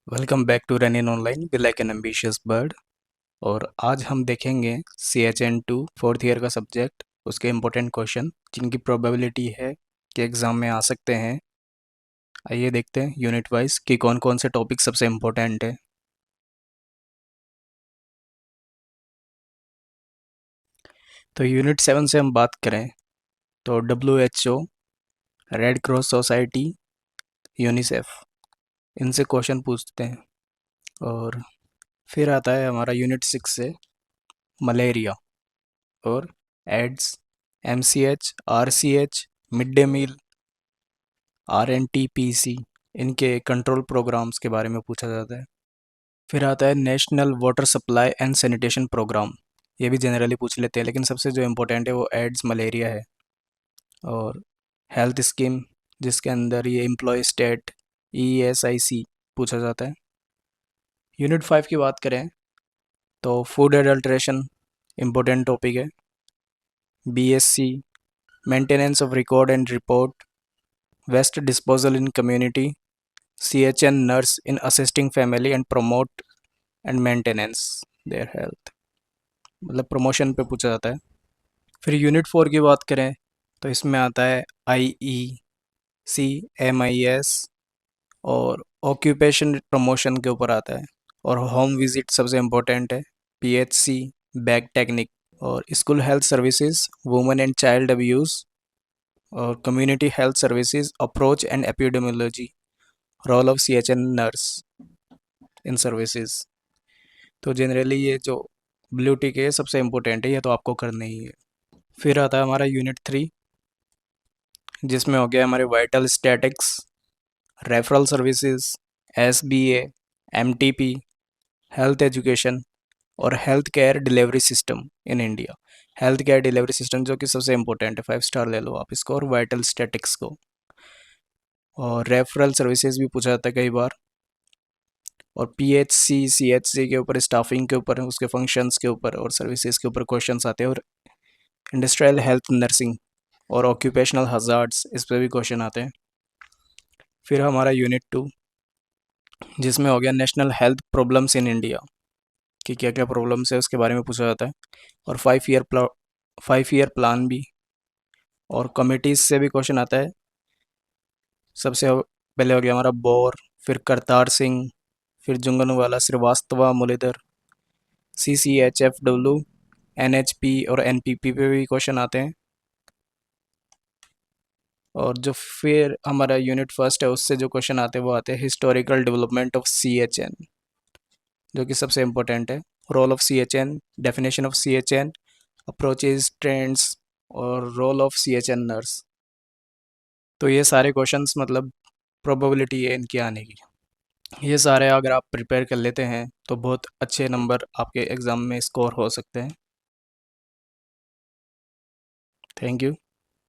Welcome back to run in online be like an ambitious bird. और आज हम देखेंगे CHN2 फोर्थ ईयर का सब्जेक्ट, उसके इम्पोर्टेंट क्वेश्चन जिनकी प्रोबेबिलिटी है कि एग्ज़ाम में आ सकते हैं। आइए देखते हैं यूनिट वाइज कि कौन कौन से टॉपिक सबसे इम्पोर्टेंट है। तो यूनिट 7 से हम बात करें तो WHO, red cross society, UNICEF, इनसे क्वेश्चन पूछते हैं। और फिर आता है हमारा यूनिट 6 से मलेरिया और AIDS, MCH, RCH, mid day meal, RNTPC, इनके कंट्रोल प्रोग्राम्स के बारे में पूछा जाता है। फिर आता है national water supply and sanitation programme, ये भी जनरली पूछ लेते हैं, लेकिन सबसे जो इम्पोर्टेंट है वो एड्स मलेरिया है। और हेल्थ स्कीम, जिसके अंदर ये एम्प्लॉय स्टेट ESIC पूछा जाता है। यूनिट 5 की बात करें तो फूड एडल्ट्रेशन इम्पोर्टेंट टॉपिक है। BSc, maintenance of record and report, waste disposal in community, CHN nurse in assisting family and promote and maintenance their health, मतलब प्रमोशन पे पूछा जाता है। फिर यूनिट 4 की बात करें तो इसमें आता है IEC, MIS और ऑक्यूपेशन प्रमोशन के ऊपर आता है। और होम विजिट सबसे इम्पोर्टेंट है, PHC, बैग टेक्निक, और school health services, women and child abuse, और community health services, approach and epidemiology, role of CHN nurse in services. तो जनरली ये जो ब्लू टिक है सबसे इम्पोर्टेंट है, ये तो आपको करना ही है। फिर आता है हमारा यूनिट 3, जिसमें हो गया हमारे vital statics, referral services, SBA, MTP, health education और health care delivery system in India. Health care delivery system जो कि सबसे इम्पोर्टेंट है, 5 स्टार ले लो आप इसको, और वाइटल स्टैटिक्स को। और रेफरल सर्विसेज भी पूछा जाता है कई बार। और PHC, CHC के ऊपर, स्टाफिंग के ऊपर, उसके फंक्शंस के ऊपर और सर्विसेज के ऊपर क्वेश्चंस आते हैं। और इंडस्ट्रियल हेल्थ नर्सिंग और ऑक्यूपेशनल हजार्ड्स, इस पर भी क्वेश्चन आते हैं। फिर हमारा यूनिट 2, जिसमें हो गया national health problems in India, कि क्या क्या प्रॉब्लम्स है उसके बारे में पूछा जाता है। और 5 ईयर प्लान भी, और कमिटीज से भी क्वेश्चन आता है। सबसे पहले हो गया हमारा बोर, फिर करतार सिंह, फिर जुंगनवाला श्रीवास्तवा मुरलीधर, CCHFW, NHP और NPP पे भी क्वेश्चन आते हैं। और जो फिर हमारा यूनिट फर्स्ट है उससे जो क्वेश्चन आते हैं वो आते हैं हिस्टोरिकल डेवलपमेंट ऑफ CHN, जो कि सबसे इम्पोर्टेंट है। Role of CHN, definition of CHN, approaches, trends, और रोल ऑफ CHN नर्स। तो ये सारे क्वेश्चंस मतलब प्रोबेबिलिटी है इनके आने की। ये सारे अगर आप प्रिपेयर कर लेते हैं तो बहुत अच्छे नंबर आपके एग्ज़ाम में स्कोर हो सकते हैं। Thank you.